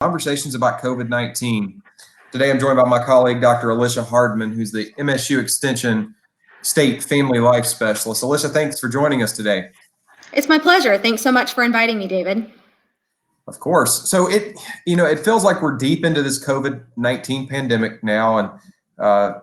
Conversations about COVID-19. Today, I'm joined by my colleague, Dr. Alisha Hardman, who's the MSU Extension State Family Life Specialist. Alisha, thanks for joining us today. It's my pleasure. Thanks so much for inviting me, David. Of course. So it feels like we're deep into this COVID-19 pandemic now, and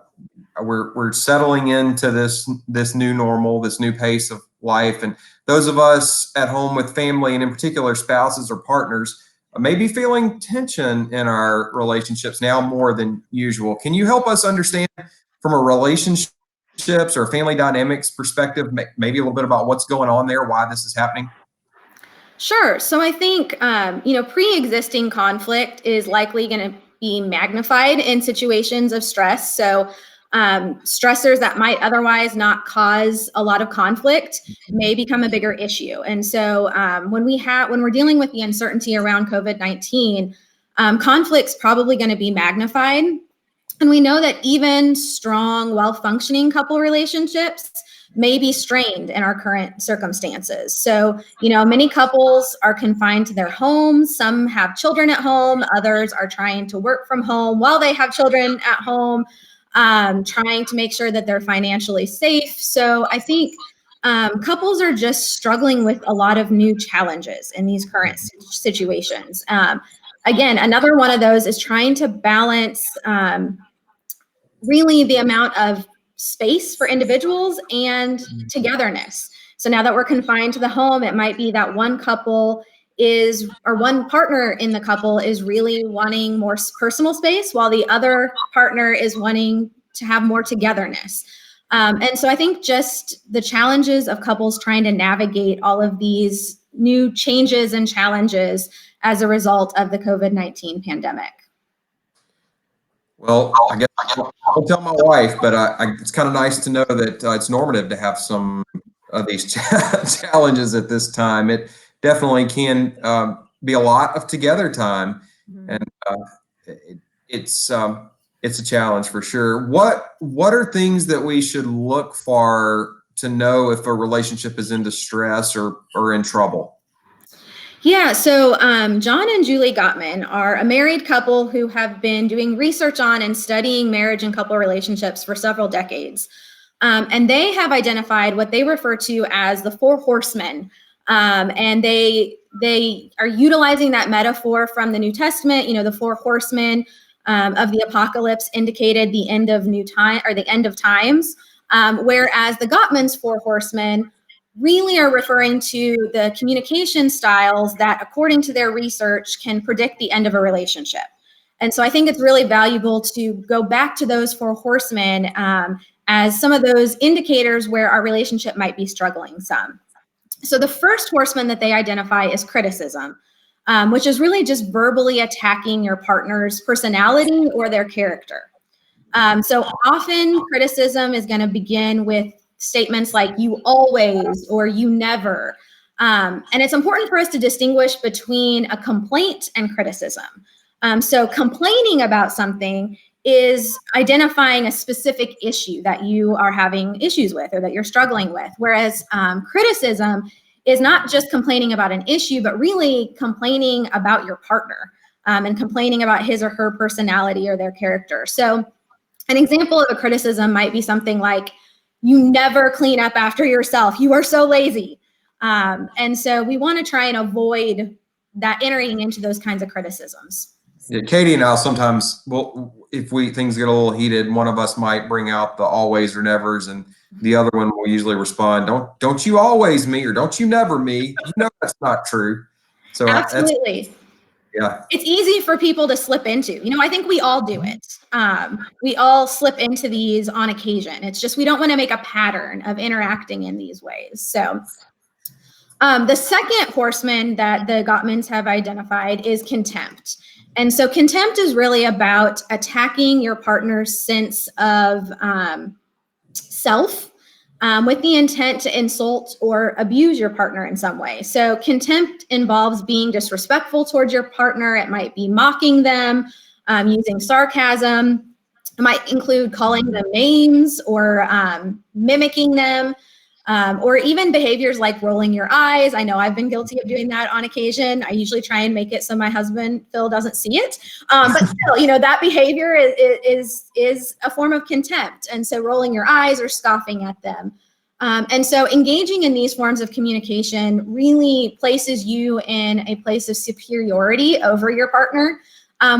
we're settling into this new normal, this new pace of life. And those of us at home with family, and in particular spouses or partners, may be feeling tension in our relationships now more than usual. Can you help us understand from a relationships or family dynamics perspective, maybe a little bit about what's going on there, why this is happening? Sure. So I think, pre-existing conflict is likely going to be magnified in situations of stress. So stressors that might otherwise not cause a lot of conflict may become a bigger issue. And so when we're dealing with the uncertainty around COVID-19, conflict's probably going to be magnified. And we know that even strong, well-functioning couple relationships may be strained in our current circumstances. So, many couples are confined to their homes. Some have children at home. Others are trying to work from home while they have children at home, trying to make sure that they're financially safe. So I think couples are just struggling with a lot of new challenges in these current situations. Again, another one of those is trying to balance really the amount of space for individuals and togetherness. So now that we're confined to the home, it might be that one partner in the couple is really wanting more personal space, while the other partner is wanting to have more togetherness. And so I think just the challenges of couples trying to navigate all of these new changes and challenges as a result of the COVID-19 pandemic. Well, I guess I'll tell my wife, but it's kind of nice to know that it's normative to have some of these challenges at this time. It definitely can be a lot of together time, and it's a challenge for sure. What are things that we should look for to know if a relationship is in distress or in trouble? Yeah, so John and Julie Gottman are a married couple who have been doing research on and studying marriage and couple relationships for several decades. And they have identified what they refer to as the four horsemen. And they are utilizing that metaphor from the New Testament. The four horsemen of the apocalypse indicated the end of the end of times, whereas the Gottman's four horsemen really are referring to the communication styles that, according to their research, can predict the end of a relationship. And so I think it's really valuable to go back to those four horsemen as some of those indicators where our relationship might be struggling some. So the first horseman that they identify is criticism, which is really just verbally attacking your partner's personality or their character. So often criticism is going to begin with statements like "you always" or "you never." And it's important for us to distinguish between a complaint and criticism. So complaining about something is identifying a specific issue that you are having issues with or that you're struggling with, whereas criticism is not just complaining about an issue, but really complaining about your partner and complaining about his or her personality or their character. So an example of a criticism might be something like, "You never clean up after yourself. You are so lazy." And so we want to try and avoid that entering into those kinds of criticisms. Yeah, Katie and I sometimes, if things get a little heated, one of us might bring out the always or nevers, and the other one will usually respond, "Don't you always me," or "Don't you never me." That's not true. So absolutely. Yeah. It's easy for people to slip into. I think we all do it. We all slip into these on occasion. It's just we don't want to make a pattern of interacting in these ways. So the second horseman that the Gottmans have identified is contempt. And so contempt is really about attacking your partner's sense of self with the intent to insult or abuse your partner in some way. So contempt involves being disrespectful towards your partner. It might be mocking them, using sarcasm. It might include calling them names or mimicking them. or even behaviors like rolling your eyes. I know I've been guilty of doing that on occasion. I usually try and make it so my husband, Phil, doesn't see it. But still, that behavior is a form of contempt. And so rolling your eyes or scoffing at them. And so engaging in these forms of communication really places you in a place of superiority over your partner,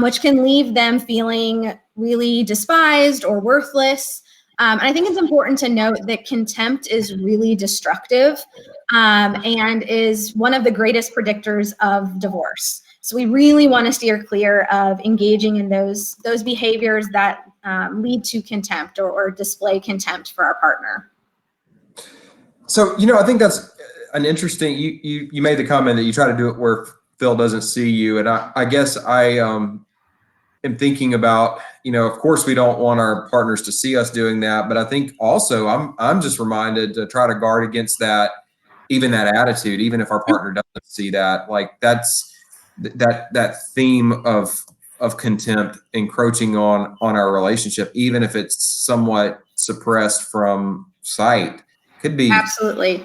which can leave them feeling really despised or worthless. And I think it's important to note that contempt is really destructive and is one of the greatest predictors of divorce. So we really want to steer clear of engaging in those behaviors that lead to contempt or display contempt for our partner. So, I think that's an interesting, you made the comment that you try to do it where Phil doesn't see you. And I guess I am thinking about, of course we don't want our partners to see us doing that, but I think also I'm just reminded to try to guard against that, even that attitude, even if our partner doesn't see that, like that's that theme of contempt encroaching on our relationship, even if it's somewhat suppressed from sight, could be absolutely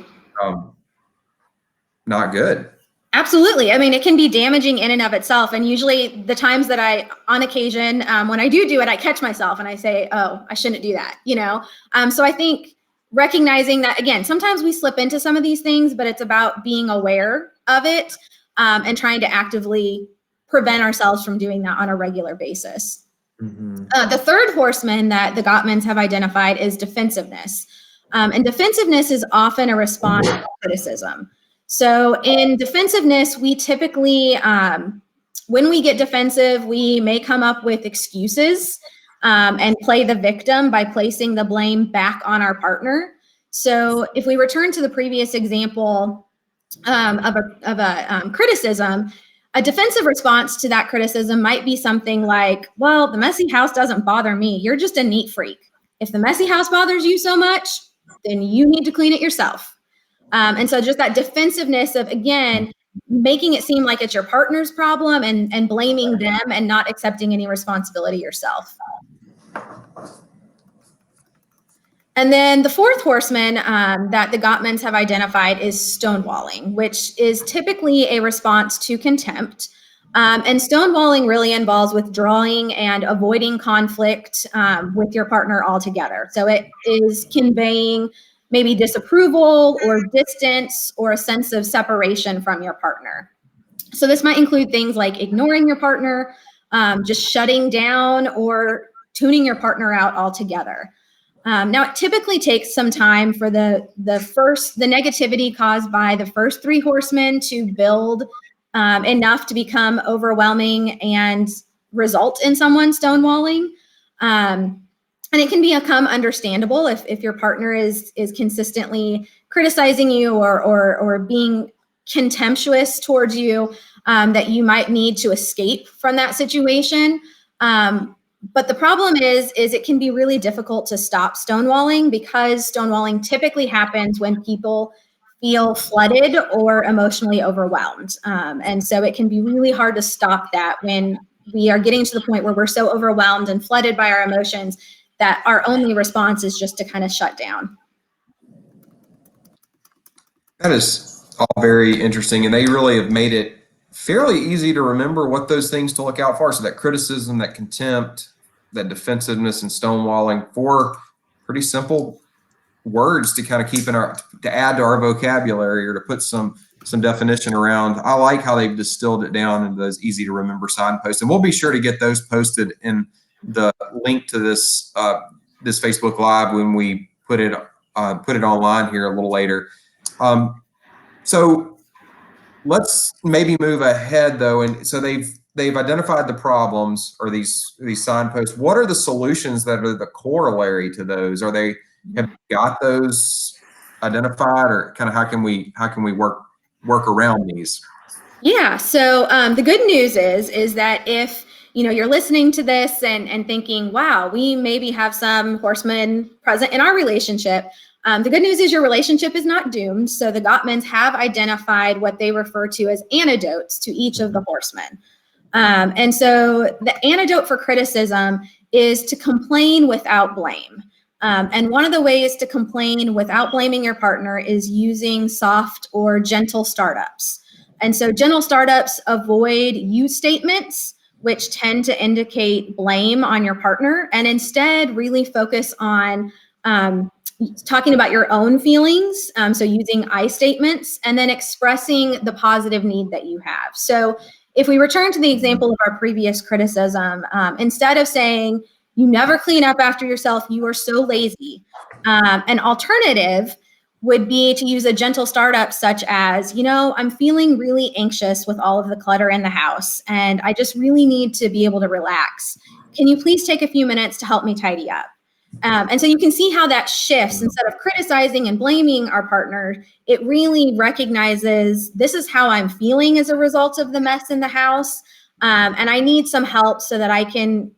not good. Absolutely. I mean, it can be damaging in and of itself. And usually the times that on occasion, when I do it, I catch myself and I say, oh, I shouldn't do that, So I think recognizing that, again, sometimes we slip into some of these things, but it's about being aware of it and trying to actively prevent ourselves from doing that on a regular basis. Mm-hmm. The third horseman that the Gottmans have identified is defensiveness. And defensiveness is often a response to criticism. So in defensiveness, we typically, when we get defensive, we may come up with excuses and play the victim by placing the blame back on our partner. So if we return to the previous example of a criticism, a defensive response to that criticism might be something like, well, the messy house doesn't bother me. You're just a neat freak. If the messy house bothers you so much, then you need to clean it yourself. And so just that defensiveness of, again, making it seem like it's your partner's problem and blaming them and not accepting any responsibility yourself. And then the fourth horseman that the Gottmans have identified is stonewalling, which is typically a response to contempt. And stonewalling really involves withdrawing and avoiding conflict with your partner altogether. So it is conveying maybe disapproval or distance or a sense of separation from your partner. So this might include things like ignoring your partner, just shutting down or tuning your partner out altogether. Now, it typically takes some time for the negativity caused by the first three horsemen to build enough to become overwhelming and result in someone stonewalling. And it can become understandable if your partner is consistently criticizing you or being contemptuous towards you, that you might need to escape from that situation. But the problem is it can be really difficult to stop stonewalling because stonewalling typically happens when people feel flooded or emotionally overwhelmed. And so it can be really hard to stop that when we are getting to the point where we're so overwhelmed and flooded by our emotions that our only response is just to kind of shut down. That is all very interesting. And they really have made it fairly easy to remember what those things to look out for. So that criticism, that contempt, that defensiveness and stonewalling, four pretty simple words to kind of keep to add to our vocabulary or to put some definition around. I like how they've distilled it down into those easy to remember signposts. And we'll be sure to get those posted in the link to this Facebook Live when we put it online here a little later. So let's maybe move ahead though. And so they've identified the problems or these signposts. What are the solutions that are the corollary to those? Have you got those identified, or kind of how can we work around these? Yeah. So the good news is that if you're listening to this and thinking, wow, we maybe have some horsemen present in our relationship. The good news is your relationship is not doomed. So the Gottmans have identified what they refer to as antidotes to each of the horsemen. And so the antidote for criticism is to complain without blame. And one of the ways to complain without blaming your partner is using soft or gentle startups. And so gentle startups avoid you statements, which tend to indicate blame on your partner, and instead really focus on talking about your own feelings. So using I statements and then expressing the positive need that you have. So if we return to the example of our previous criticism, instead of saying, you never clean up after yourself, you are so lazy, an alternative would be to use a gentle startup such as, I'm feeling really anxious with all of the clutter in the house, and I just really need to be able to relax. Can you please take a few minutes to help me tidy up? And so you can see how that shifts. Instead of criticizing and blaming our partner, it really recognizes this is how I'm feeling as a result of the mess in the house. And I need some help so that I can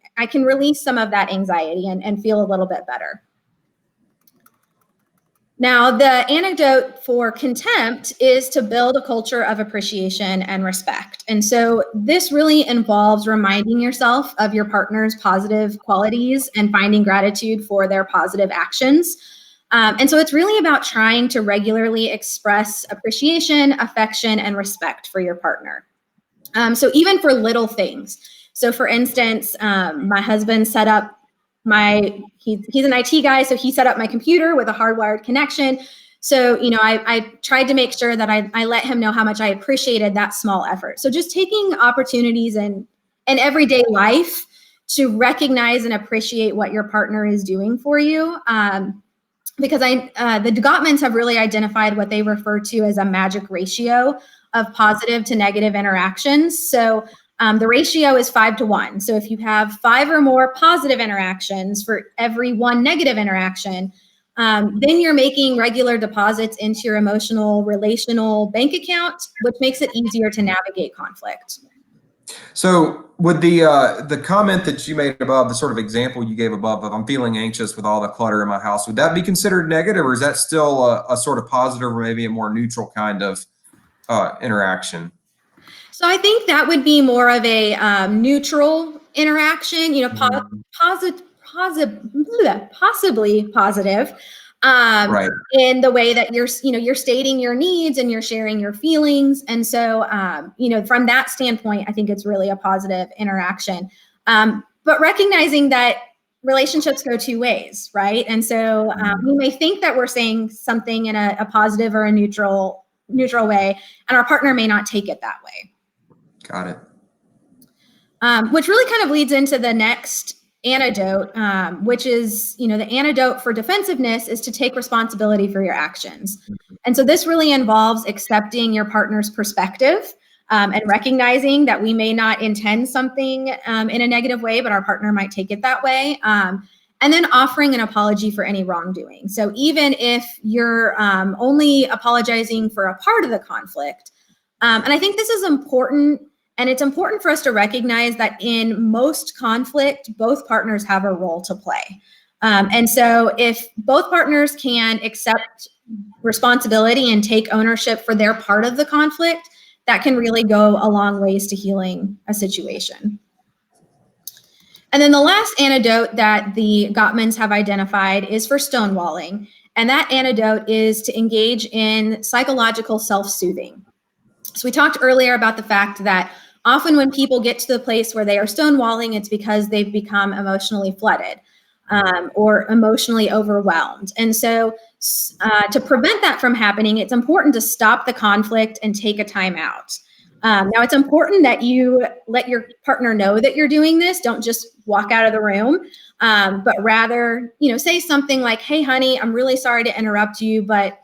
release some of that anxiety and feel a little bit better. Now, the antidote for contempt is to build a culture of appreciation and respect. And so this really involves reminding yourself of your partner's positive qualities and finding gratitude for their positive actions. And so it's really about trying to regularly express appreciation, affection, and respect for your partner. So even for little things. So for instance, my husband set up he's an IT guy, so he set up my computer with a hardwired connection. So, I tried to make sure that I let him know how much I appreciated that small effort. So just taking opportunities in everyday life to recognize and appreciate what your partner is doing for you. Because the Gottmans have really identified what they refer to as a magic ratio of positive to negative interactions. So the ratio is 5 to 1. So if you have 5 or more positive interactions for every 1 negative interaction, then you're making regular deposits into your emotional, relational bank account, which makes it easier to navigate conflict. So would the comment that you made above, the sort of example you gave above of I'm feeling anxious with all the clutter in my house, would that be considered negative, or is that still a sort of positive or maybe a more neutral kind of interaction? So I think that would be more of a neutral interaction, possibly positive, Right. in the way that you're stating your needs and you're sharing your feelings. And so, from that standpoint, I think it's really a positive interaction. But recognizing that relationships go 2 ways, right? And so we may think that we're saying something in a positive or a neutral way, and our partner may not take it that way. Got it. Which really kind of leads into the next antidote, which is, the antidote for defensiveness is to take responsibility for your actions. And so this really involves accepting your partner's perspective and recognizing that we may not intend something in a negative way, but our partner might take it that way. And then offering an apology for any wrongdoing. So even if you're only apologizing for a part of the conflict, and I think this is important. And it's important for us to recognize that in most conflict, both partners have a role to play. And so if both partners can accept responsibility and take ownership for their part of the conflict, that can really go a long ways to healing a situation. And then the last antidote that the Gottmans have identified is for stonewalling. And that antidote is to engage in psychological self-soothing. So we talked earlier about the fact that often when people get to the place where they are stonewalling, it's because they've become emotionally flooded or emotionally overwhelmed. And so to prevent that from happening, it's important to stop the conflict and take a time out. Now, it's important that you let your partner know that you're doing this. Don't just walk out of the room, but rather, say something like, hey, honey, I'm really sorry to interrupt you, but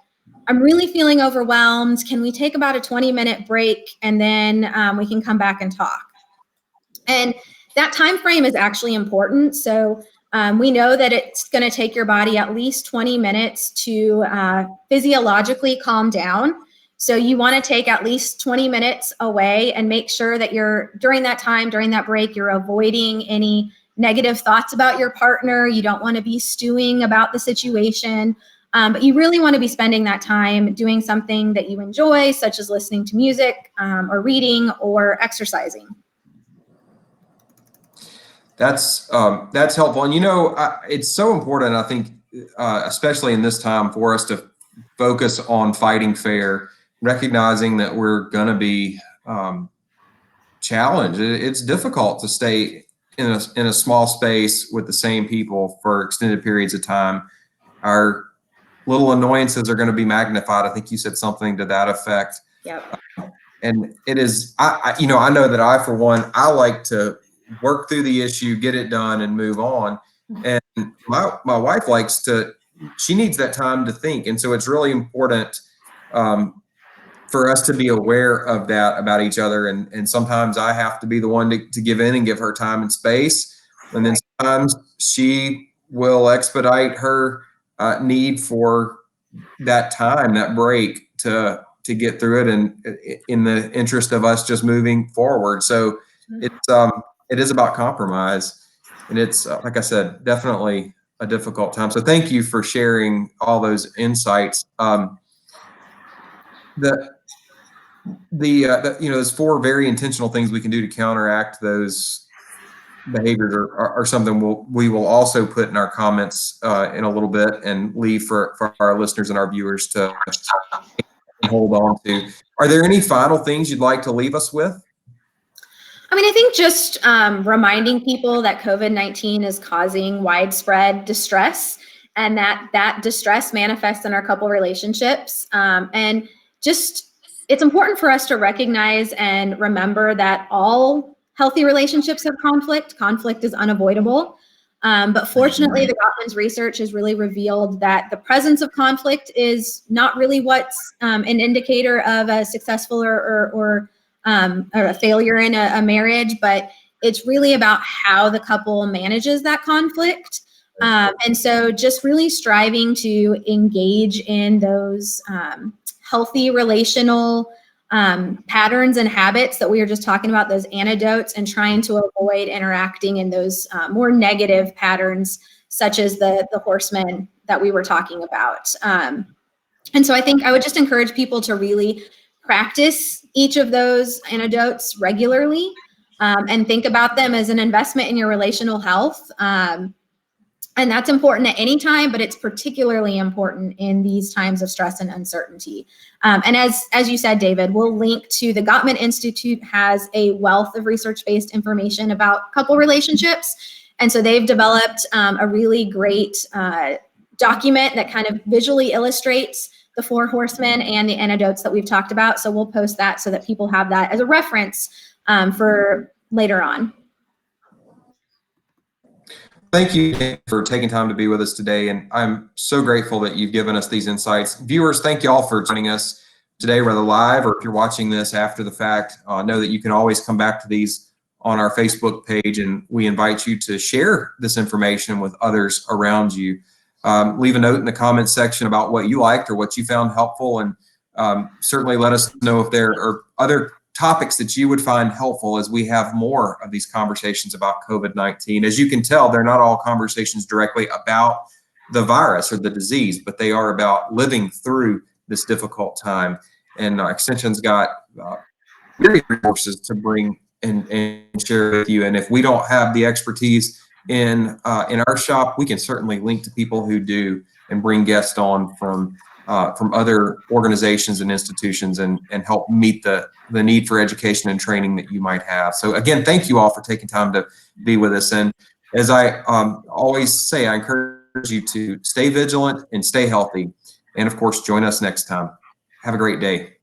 I'm really feeling overwhelmed. Can we take about a 20-minute break and then we can come back and talk? And that time frame is actually important. So we know that it's going to take your body at least 20 minutes to physiologically calm down. So you want to take at least 20 minutes away and make sure that during that break, you're avoiding any negative thoughts about your partner. You don't want to be stewing about the situation. But you really want to be spending that time doing something that you enjoy, such as listening to music or reading or exercising. That's helpful. And, it's so important, I think, especially in this time, for us to focus on fighting fair, recognizing that we're going to be challenged. It's difficult to stay in a small space with the same people for extended periods of time. Our little annoyances are going to be magnified. I think you said something to that effect. Yep. And it is, I know that I, for one, I like to work through the issue, get it done, and move on. And my wife she needs that time to think. And so it's really important for us to be aware of that about each other. And sometimes I have to be the one to give in and give her time and space. And then sometimes she will expedite her need for that time, that break to get through it, and in the interest of us just moving forward. So it is about compromise, and it's like I said, definitely a difficult time. So thank you for sharing all those insights. There's 4 very intentional things we can do to counteract those behaviors are something we will also put in our comments in a little bit and leave for our listeners and our viewers to hold on to. Are there any final things you'd like to leave us with? I mean, I think just reminding people that COVID-19 is causing widespread distress, and that distress manifests in our couple relationships. And just, it's important for us to recognize and remember that all healthy relationships have conflict. Conflict is unavoidable. But fortunately, the Gottman's research has really revealed that the presence of conflict is not really what's an indicator of a successful or a failure in a marriage, but it's really about how the couple manages that conflict. And so just really striving to engage in those healthy relational patterns and habits that we were just talking about, those antidotes, and trying to avoid interacting in those more negative patterns, such as the horsemen that we were talking about. And so I think I would just encourage people to really practice each of those antidotes regularly, and think about them as an investment in your relational health. And that's important at any time, but it's particularly important in these times of stress and uncertainty. And as you said, David, we'll link to the Gottman Institute has a wealth of research-based information about couple relationships. And so they've developed a really great document that kind of visually illustrates the 4 horsemen and the antidotes that we've talked about. So we'll post that so that people have that as a reference for later on. Thank you for taking time to be with us today. And I'm so grateful that you've given us these insights. Viewers, thank you all for joining us today, whether live or if you're watching this after the fact. Know that you can always come back to these on our Facebook page, and we invite you to share this information with others around you. Leave a note in the comments section about what you liked or what you found helpful, and certainly let us know if there are other topics that you would find helpful as we have more of these conversations about COVID-19. As you can tell, they're not all conversations directly about the virus or the disease, but they are about living through this difficult time. And Extension's got various resources to bring and share with you. And if we don't have the expertise in our shop, we can certainly link to people who do and bring guests on from other organizations and institutions and help meet the need for education and training that you might have. So again, thank you all for taking time to be with us. And as I always say, I encourage you to stay vigilant and stay healthy. And of course, join us next time. Have a great day.